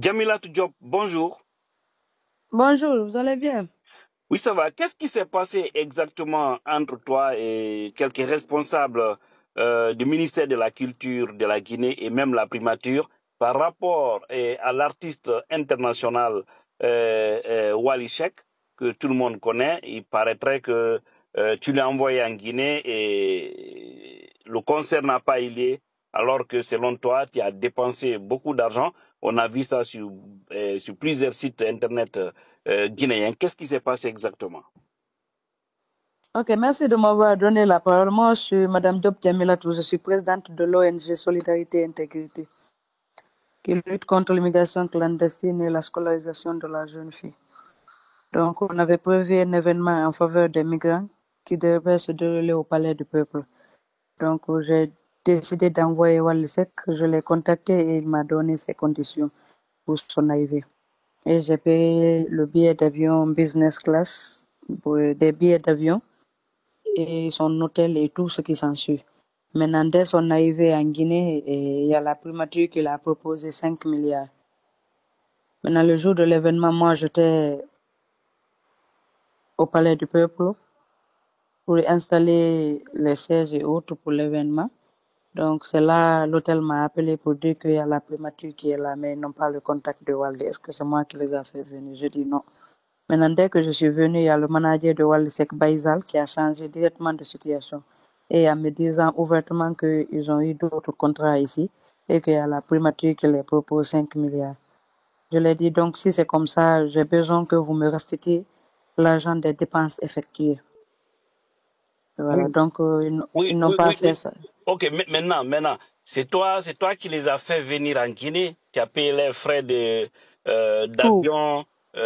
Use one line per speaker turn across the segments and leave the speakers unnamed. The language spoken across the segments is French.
Djamila Diop, bonjour.
Bonjour, vous allez bien?
Oui, ça va. Qu'est-ce qui s'est passé exactement entre toi et quelques responsables du ministère de la Culture de la Guinée et même la primature par rapport à l'artiste international Wally Seck, que tout le monde connaît? Il paraîtrait que tu l'as envoyé en Guinée et le concert n'a pas eu lieu, alors que selon toi, tu as dépensé beaucoup d'argent. On a vu ça sur plusieurs sites internet guinéens. Qu'est-ce qui s'est passé exactement?
Ok, merci de m'avoir donné la parole. Moi, je suis Madame Diop Djamilatou, je suis présidente de l'ONG Solidarité et Intégrité, qui lutte contre l'immigration clandestine et la scolarisation de la jeune fille. Donc, on avait prévu un événement en faveur des migrants qui devait se dérouler au Palais du Peuple. Donc, j'ai décidé d'envoyer Wally Seck. Je l'ai contacté et il m'a donné ses conditions pour son arrivée. Et j'ai payé le billet d'avion business class, des billets d'avion et son hôtel et tout ce qui s'ensuit. Maintenant, dès son arrivée en Guinée, il y a la primature qui l'a proposé 5 milliards. Maintenant, le jour de l'événement, moi, j'étais au Palais du Peuple pour installer les chaises et autres pour l'événement. Donc, c'est là, l'hôtel m'a appelé pour dire qu'il y a la primature qui est là, mais ils n'ont pas le contact de Wally. Est-ce que c'est moi qui les a fait venir? Je dis non. Maintenant, dès que je suis venu, il y a le manager de Wally Seck Baïzal qui a changé directement de situation et en me disant ouvertement qu'ils ont eu d'autres contrats ici et qu'il y a la primature qui les propose 5 milliards. Je leur ai dit donc, si c'est comme ça, j'ai besoin que vous me restituiez l'argent des dépenses effectuées. Voilà,
Oui,
donc
oui,
ils n'ont
oui,
pas
oui,
fait
oui.
ça.
Ok, maintenant, c'est toi qui les as fait venir en Guinée, qui as payé les frais
Tout,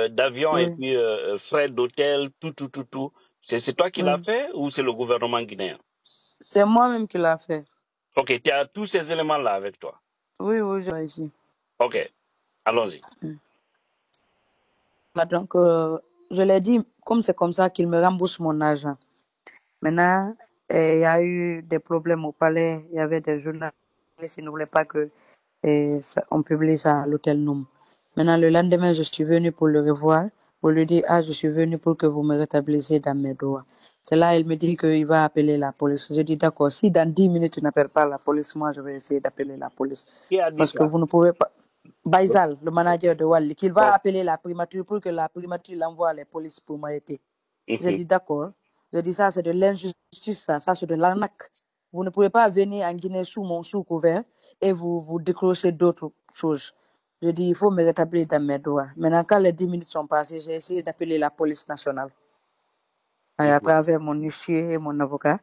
d'avion et
oui,
puis frais d'hôtel, tout. C'est toi qui l'as
oui.
fait ou c'est le gouvernement guinéen?
C'est moi-même qui l'a fait.
Ok, tu as tous ces éléments-là avec toi.
Oui, oui, je l'ai ici.
Ok, allons-y.
Donc, je l'ai dit, comme c'est comme ça qu'il me rembourse mon argent. Maintenant, il y a eu des problèmes au palais. Il y avait des journalistes qui ne voulaient pas que on publie ça à l'hôtel Noum. Maintenant, le lendemain, je suis venue pour le revoir, pour lui dire, ah, je suis venue pour que vous me rétablissiez dans mes droits. C'est là, il me dit qu'il va appeler la police. Je dis, d'accord, si dans 10 minutes tu n'appelles pas la police, moi, je vais essayer d'appeler la police.
Qui a dit
Parce que
ça?
vous ne pouvez pas. Baïzal, le manager de Wally, qu'il va
Oh,
appeler la primature pour que la primature l'envoie les polices pour m'arrêter. J'ai
mhm.
dit d'accord. J'ai dit ça, c'est de l'injustice, ça c'est de l'arnaque. Vous ne pouvez pas venir en Guinée sous couvert et vous décrochez d'autres choses. Je dis, il faut me rétablir dans mes droits. Maintenant, quand les 10 minutes sont passées, j'ai essayé d'appeler la police nationale à travers mon huissier et mon avocat.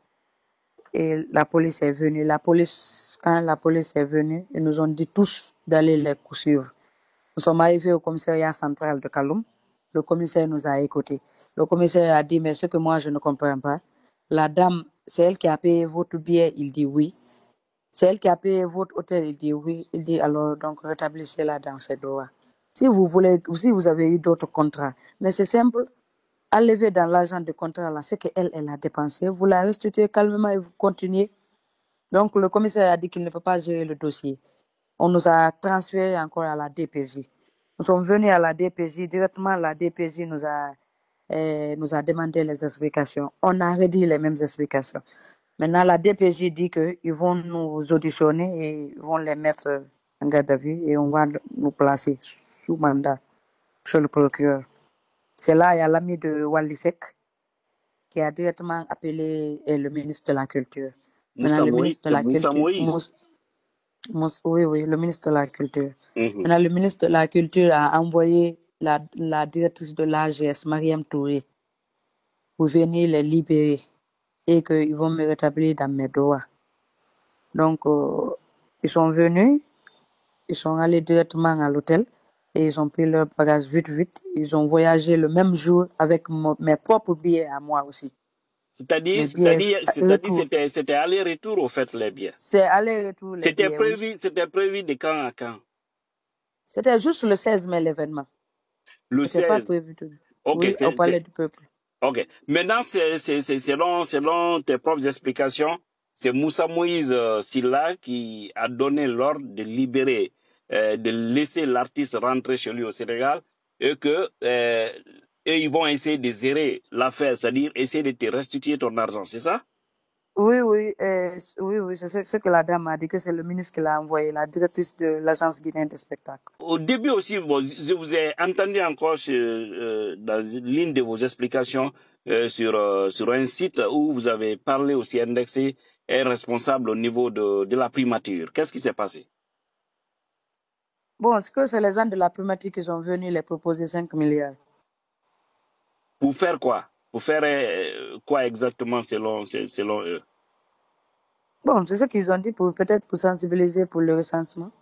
Et la police est venue. Quand la police est venue, ils nous ont dit tous d'aller les poursuivre. Nous sommes arrivés au commissariat central de Kaloum. Le commissaire nous a écoutés. Le commissaire a dit, mais ce que moi je ne comprends pas, la dame, c'est elle qui a payé votre billet, il dit oui. C'est elle qui a payé votre hôtel, il dit oui. Il dit alors, donc rétablissez-la dans ses droits. Si vous avez eu d'autres contrats, mais c'est simple, enlevez dans l'argent de contrat là ce qu'elle a dépensé, vous la restituez calmement et vous continuez. Donc le commissaire a dit qu'il ne peut pas gérer le dossier. On nous a transféré encore à la DPJ. Nous sommes venus à la DPJ, directement la DPJ nous a demandé les explications. On a redit les mêmes explications. Maintenant, la DPJ dit qu'ils vont nous auditionner et ils vont les mettre en garde à vue et on va nous placer sous mandat chez le procureur. C'est là, il y a l'ami de Wally Seck qui a directement appelé le ministre de la Culture. Maintenant,
Moussa
le
Moïse.
ministre de la
Moussa
Culture,
Moïse.
oui, le ministre de la Culture.
Mhm.
Maintenant, le ministre de la Culture a envoyé la directrice de l'AGS, Mariam Touré, pour venir les libérer et qu'ils vont me rétablir dans mes droits. Donc, ils sont venus, ils sont allés directement à l'hôtel et ils ont pris leur bagage vite. Ils ont voyagé le même jour avec mes propres billets à moi aussi.
C'est-à-dire,
Mes billets
c'est-à-dire,
retour.
c'était aller-retour au fait les biens.
C'est aller-retour les billets, oui.
C'était prévu de quand à quand?
C'était juste le 16 mai l'événement.
Le
C'était pas
16.
prévu de.
Ok,
Oui, au Palais du Peuple.
ok. Maintenant, selon tes propres explications, c'est Moussa Moïse Silla qui a donné l'ordre de libérer de laisser l'artiste rentrer chez lui au Sénégal et que ils vont essayer de gérer l'affaire, c'est-à-dire essayer de te restituer ton argent, c'est ça?
Oui, oui, oui, c'est ce que la dame a dit, que c'est le ministre qui l'a envoyé, la directrice de l'Agence guinéenne des spectacles.
Au début aussi, bon, je vous ai entendu encore dans l'une de vos explications sur un site où vous avez parlé aussi, indexé un responsable au niveau de la primature. Qu'est-ce qui s'est passé?
Bon, c'est les gens de la primature qui sont venus les proposer 5 milliards.
Pour faire quoi? Pour faire quoi exactement selon eux?
Bon, c'est ce qu'ils ont dit, peut-être pour sensibiliser pour le recensement.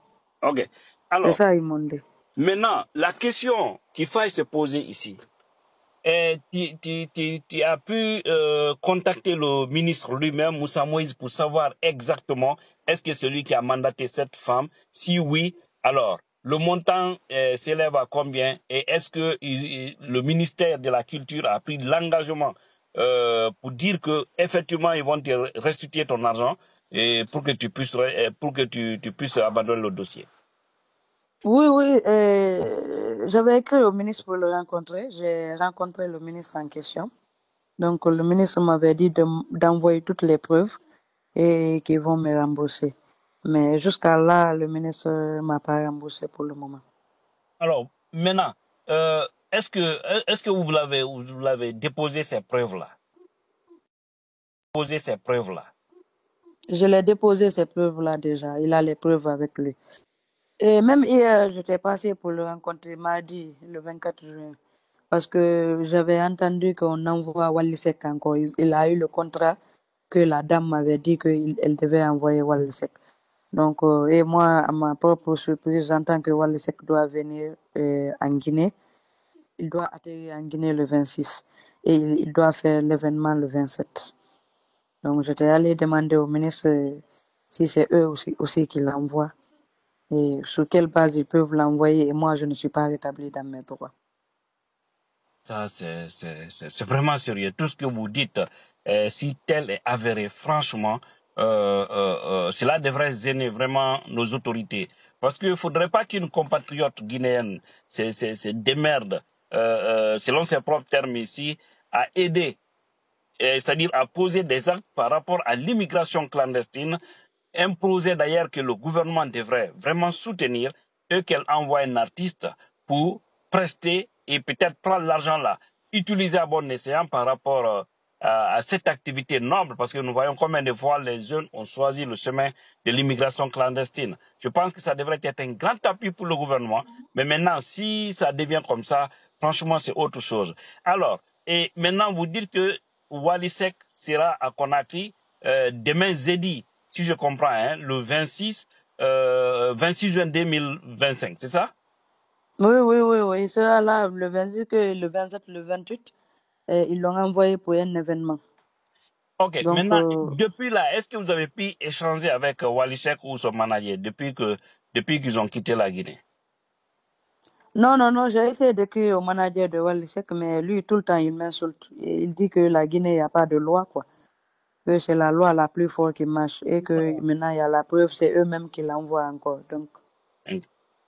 Ok.
C'est
Alors,
ça, ils m'ont dit.
maintenant, la question qu'il faille se poser ici, tu as pu contacter le ministre lui-même, Moussa Moïse, pour savoir exactement est-ce que c'est lui qui a mandaté cette femme? Si oui, alors le montant s'élève à combien? Et est-ce que le ministère de la Culture a pris l'engagement pour dire que effectivement ils vont te restituer ton argent et pour que tu puisses abandonner le dossier?
Oui, oui, j'avais écrit au ministre pour le rencontrer. J'ai rencontré le ministre en question. Donc, le ministre m'avait dit d'envoyer toutes les preuves et qu'ils vont me rembourser. Mais jusqu'à là, le ministre m'a pas remboursé pour le moment.
Alors, maintenant, est-ce que vous l'avez déposé ces preuves-là? Déposé ces preuves-là.
Je l'ai déposé ces preuves-là déjà. Il a les preuves avec lui. Et même hier, j'étais passé pour le rencontrer mardi, le 24 juin. Parce que j'avais entendu qu'on envoie Wallisek encore. Il a eu le contrat que la dame m'avait dit qu'elle devait envoyer Wallisek. Donc, et moi, à ma propre surprise, j'entends que Wallisek doit venir en Guinée. Il doit atterrir en Guinée le 26 et il doit faire l'événement le 27. Donc, j'étais allé demander au ministre si c'est eux aussi qui l'envoient et sur quelle base ils peuvent l'envoyer. Et moi, je ne suis pas rétabli dans mes droits.
Ça, c'est vraiment sérieux. Tout ce que vous dites, si tel est avéré, franchement, cela devrait gêner vraiment nos autorités. Parce qu'il ne faudrait pas qu'une compatriote guinéenne se démerde, selon ses propres termes ici, à aider, c'est-à-dire à poser des actes par rapport à l'immigration clandestine, imposer d'ailleurs que le gouvernement devrait vraiment soutenir et qu'elle envoie un artiste pour prester et peut-être prendre l'argent là, utiliser à bon escient par rapport à cette activité noble, parce que nous voyons combien de fois les jeunes ont choisi le chemin de l'immigration clandestine. Je pense que ça devrait être un grand appui pour le gouvernement, mais maintenant, si ça devient comme ça, franchement, c'est autre chose. Alors, et maintenant, vous dites que Wallisek sera à Conakry demain jeudi, si je comprends, hein, le 26 juin 2025, c'est ça?
Oui, oui, oui, oui. Il sera là le 26, le 27, le 28. Ils l'ont envoyé pour un événement.
Ok,
Donc,
maintenant, depuis là, est-ce que vous avez pu échanger avec Wallisek ou son manager depuis qu'ils ont quitté la Guinée?
non, j'ai essayé d'écrire au manager de Wallisek, mais lui, tout le temps, il m'insulte. Il dit que la Guinée, il n'y a pas de loi, quoi. Que c'est la loi la plus forte qui marche et que maintenant, il y a la preuve, c'est eux-mêmes qui l'envoient encore. Donc,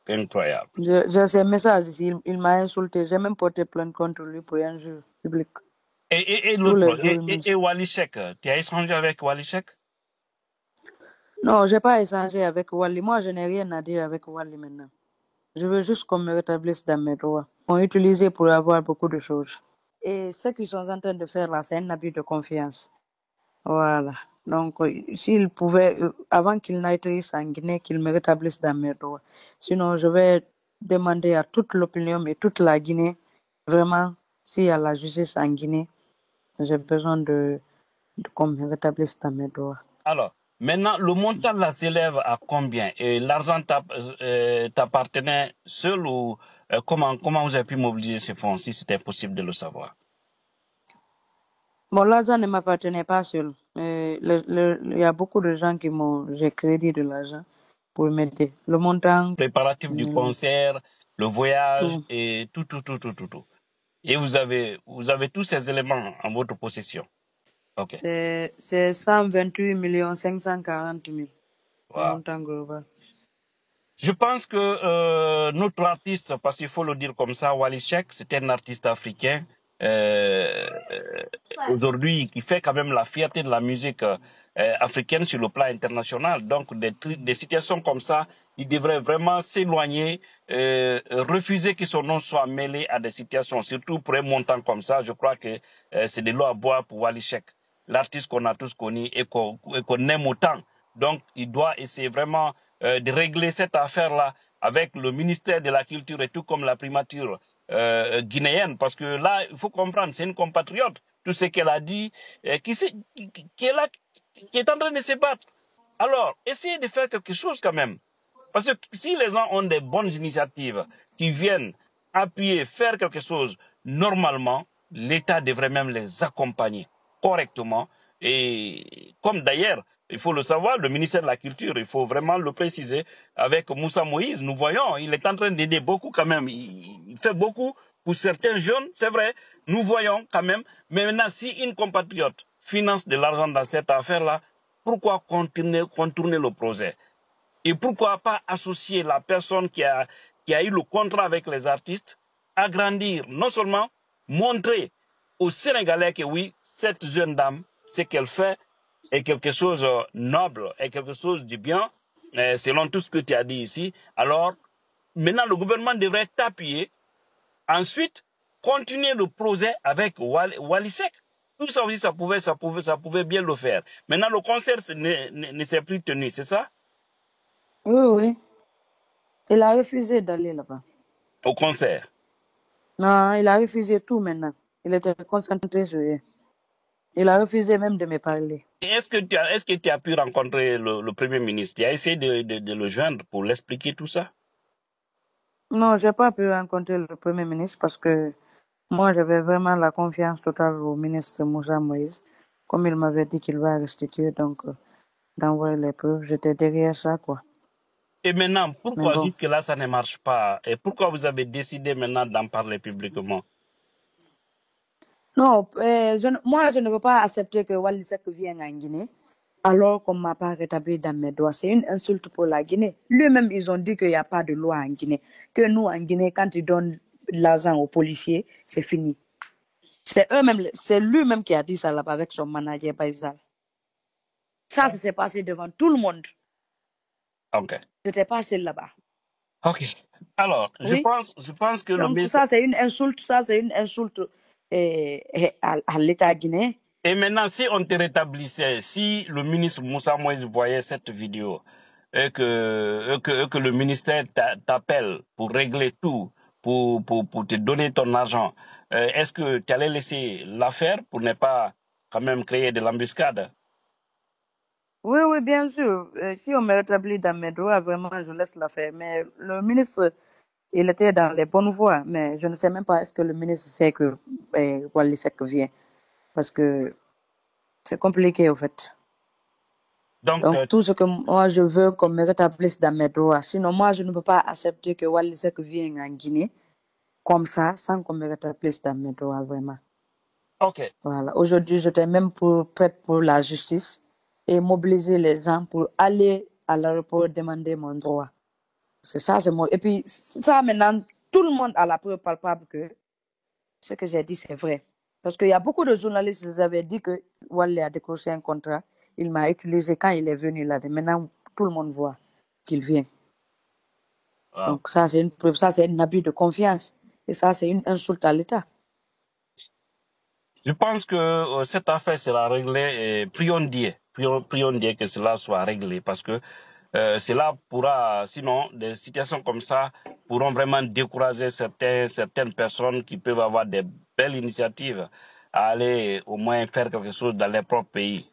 Incroyable.
j'ai ces messages ici, il m'a insulté. J'ai même porté plainte contre lui pour un jeu public.
Et
Tous les
l'autre,
jours, il m'insulte.
et Wallisek, tu as échangé avec Wallisek?
Non, j'ai pas échangé avec Wally. Moi, je n'ai rien à dire avec Wally maintenant. Je veux juste qu'on me rétablisse dans mes droits. On utilisé pour avoir beaucoup de choses. Et ce qu'ils sont en train de faire là, c'est un abus de confiance. Voilà. Donc, s'ils pouvaient, avant qu'ils n'atterrissent en Guinée, qu'ils me rétablissent dans mes droits. Sinon, je vais demander à toute l'opinion et toute la Guinée, vraiment, s'il y a la justice en Guinée, j'ai besoin de qu'on me rétablisse dans mes droits.
Alors, maintenant, le montant là s'élève à combien? Et l'argent t'appartenait seul ou comment vous avez pu mobiliser ces fonds, si c'était possible de le savoir?
Bon, l'argent ne m'appartenait pas seul. Il y a beaucoup de gens j'ai crédit de l'argent pour m'aider. Le montant,
Préparatif du concert, le voyage
tout.
et tout. Et vous avez tous ces éléments en votre possession. Ok.
C'est 128 540 000, le
Wow.
montant global.
Je pense que notre artiste, parce qu'il faut le dire comme ça, Wally Seck, c'était un artiste africain aujourd'hui qui fait quand même la fierté de la musique africaine sur le plan international. Donc des situations comme ça, il devrait vraiment s'éloigner, refuser que son nom soit mêlé à des situations, surtout pour un montant comme ça. Je crois que c'est de l'eau à boire pour Wally Seck, l'artiste qu'on a tous connu et qu'on aime autant. Donc il doit essayer vraiment de régler cette affaire-là avec le ministère de la Culture et tout comme la primature guinéenne, parce que là, il faut comprendre, c'est une compatriote. Tout ce qu'elle a dit, qui est en train de se battre. Alors, essayez de faire quelque chose quand même. Parce que si les gens ont des bonnes initiatives qui viennent appuyer, faire quelque chose, normalement, l'État devrait même les accompagner correctement. Et comme d'ailleurs, il faut le savoir, le ministère de la Culture, il faut vraiment le préciser, avec Moussa Moïse, nous voyons, il est en train d'aider beaucoup quand même. Il fait beaucoup pour certains jeunes, c'est vrai, nous voyons quand même. Mais maintenant, si une compatriote finance de l'argent dans cette affaire-là, pourquoi contourner le projet? Et pourquoi pas associer la personne qui a eu le contrat avec les artistes, agrandir, non seulement montrer aux Sénégalais que oui, cette jeune dame, ce qu'elle fait est quelque chose de noble, est quelque chose de bien, selon tout ce que tu as dit ici. Alors, maintenant, le gouvernement devrait t'appuyer. Ensuite, continuer le projet avec Wally Seck. Tout ça aussi, ça pouvait bien le faire. Maintenant, le concert ne s'est plus tenu, c'est ça?
Oui, oui. Il a refusé d'aller là-bas.
Au concert?
Non, il a refusé tout maintenant. Il était concentré sur eux. Il a refusé même de me parler.
Est-ce que tu as pu rencontrer le Premier ministre? Tu as essayé de le joindre pour l'expliquer tout ça?
Non, je n'ai pas pu rencontrer le Premier ministre parce que moi, j'avais vraiment la confiance totale au ministre Moussa Moïse. Comme il m'avait dit qu'il va restituer, donc d'envoyer les preuves, j'étais derrière ça, quoi.
Et maintenant, pourquoi
bon.
jusque-là ça ne marche pas? Et pourquoi vous avez décidé maintenant d'en parler publiquement?
Non, moi, je ne veux pas accepter que Wally Seck vienne en Guinée alors qu'on ne m'a pas rétabli dans mes droits. C'est une insulte pour la Guinée. Lui-même, ils ont dit qu'il n'y a pas de loi en Guinée. Que nous, en Guinée, quand ils donnent de l'argent aux policiers, c'est fini. C'est lui-même qui a dit ça là-bas avec son manager Baïsal. Ça s'est passé devant tout le monde.
Ok.
C'était passé là-bas.
Ok. Alors, oui? je pense que
donc, ça, c'est une insulte. Ça, c'est une insulte à l'État guinéen.
Et maintenant, si on te rétablissait, si le ministre Moussa Moïse voyait cette vidéo et que le ministère t'appelle pour régler tout, pour te donner ton argent, est-ce que tu allais laisser l'affaire pour ne pas quand même créer de l'embuscade?
Oui, oui, bien sûr. Si on me rétablit dans mes droits, vraiment, je laisse l'affaire. Mais le ministre, il était dans les bonnes voies. Mais je ne sais même pas est-ce que le ministre sait que Wally Seck vient. Parce que c'est compliqué, au fait. Donc tout ce que moi, je veux qu'on me rétablisse dans mes droits. Sinon, moi, je ne peux pas accepter que Wally Seck vienne en Guinée comme ça, sans qu'on me rétablisse dans mes droits, vraiment.
Ok.
Voilà. Aujourd'hui, j'étais même prête pour la justice et mobiliser les gens pour aller à l'aéroport demander mon droit. Parce que ça, c'est moi. Et puis, ça, maintenant, tout le monde a la preuve palpable que ce que j'ai dit, c'est vrai. Parce qu'il y a beaucoup de journalistes qui avaient dit que Wally a décroché un contrat. Il m'a utilisé quand il est venu là. Maintenant, tout le monde voit qu'il vient. Wow. Donc, ça, c'est une preuve. Ça, c'est un abus de confiance. Et ça, c'est une insulte à l'État.
Je pense que cette affaire sera réglée et prions Dieu que cela soit réglé parce que cela pourra, sinon, des situations comme ça pourront vraiment décourager certaines personnes qui peuvent avoir des belles initiatives à aller au moins faire quelque chose dans leur propre pays.